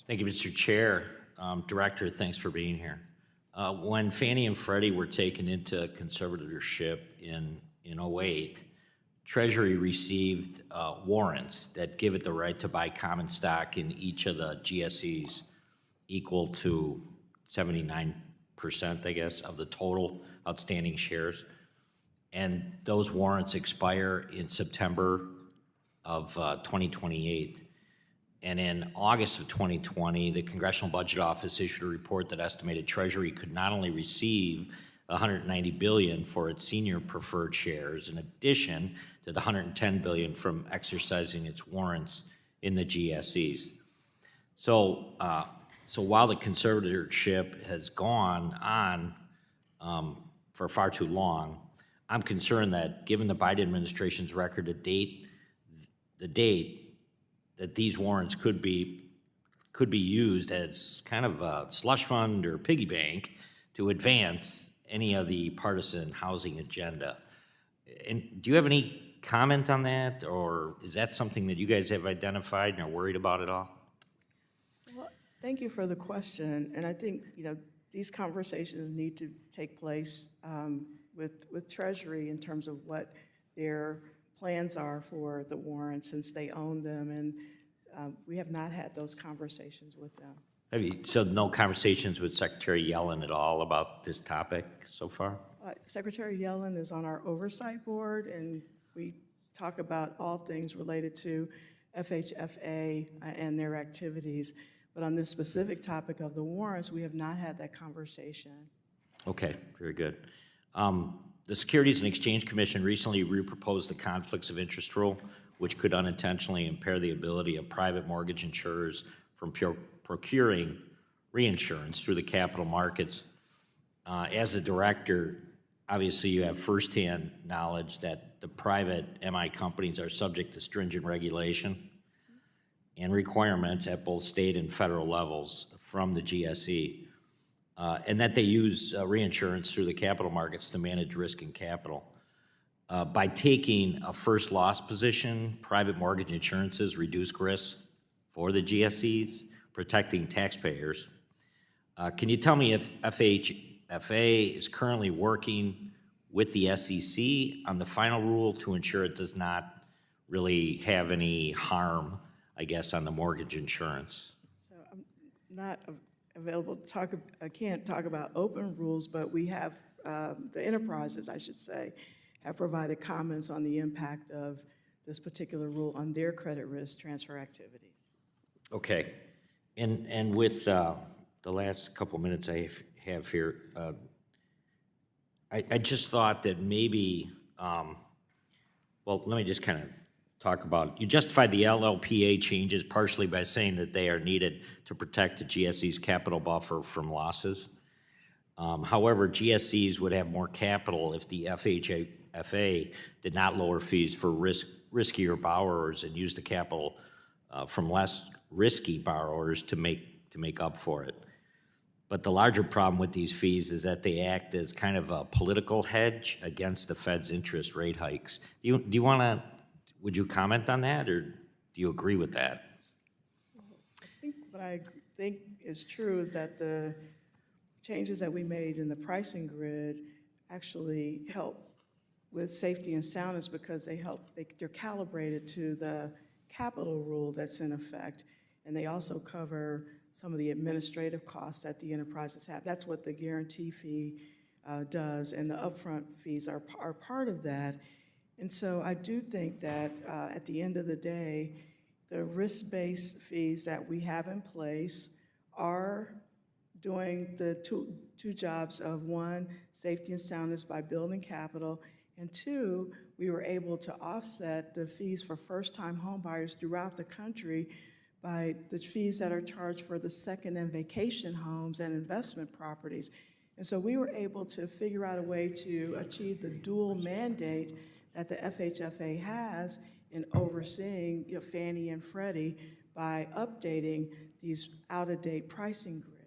Thank you, Mr. Chair. Director, thanks for being here. When Fannie and Freddie were taken into conservatorship in '08, Treasury received warrants that give it the right to buy common stock in each of the GSEs equal to 79%, I guess, of the total outstanding shares. And those warrants expire in September of 2028. And in August of 2020, the Congressional Budget Office issued a report that estimated Treasury could not only receive $190 billion for its senior preferred shares, in addition to the $110 billion from exercising its warrants in the GSEs. So while the conservatorship has gone on for far too long, I'm concerned that given the Biden administration's record to date, that these warrants could be used as kind of a slush fund or piggy bank to advance any of the partisan housing agenda. And do you have any comment on that, or is that something that you guys have identified and are worried about at all? Well, thank you for the question, and I think these conversations need to take place with Treasury in terms of what their plans are for the warrants since they own them, and we have not had those conversations with them. So no conversations with Secretary Yellen at all about this topic so far? Secretary Yellen is on our oversight board, and we talk about all things related to FHFA and their activities. But on this specific topic of the warrants, we have not had that conversation. Okay, very good. The Securities and Exchange Commission recently reproposed the conflicts of interest rule, which could unintentionally impair the ability of private mortgage insurers from procuring reinsurance through the capital markets. As a director, obviously you have firsthand knowledge that the private MI companies are subject to stringent regulation and requirements at both state and federal levels from the GSE. And that they use reinsurance through the capital markets to manage risk and capital. By taking a first loss position, private mortgage insurances reduce risk for the GSEs, protecting taxpayers. Can you tell me if FHFA is currently working with the SEC on the final rule to ensure it does not really have any harm, I guess, on the mortgage insurance? So I'm not available to talk. I can't talk about open rules, but we have the enterprises, I should say, have provided comments on the impact of this particular rule on their credit risk transfer activities. Okay, and with the last couple minutes I have here, I just thought that maybe, well, let me just kind of talk about, you justified the LLPA changes partially by saying that they are needed to protect the GSE's capital buffer from losses. However, GSEs would have more capital if the FHFA did not lower fees for riskier borrowers and use the capital from less risky borrowers to make up for it. But the larger problem with these fees is that they act as kind of a political hedge against the Fed's interest rate hikes. Would you comment on that, or do you agree with that? I think what I think is true is that the changes that we made in the pricing grid actually help with safety and soundness because they're calibrated to the capital rule that's in effect, and they also cover some of the administrative costs that the enterprises have. That's what the guarantee fee does, and the upfront fees are part of that. And so I do think that at the end of the day, the risk-based fees that we have in place are doing the two jobs of, one, safety and soundness by building capital, and two, we were able to offset the fees for first-time home buyers throughout the country by the fees that are charged for the second and vacation homes and investment properties. And so we were able to figure out a way to achieve the dual mandate that the FHFA has in overseeing Fannie and Freddie by updating these out-of-date pricing grids.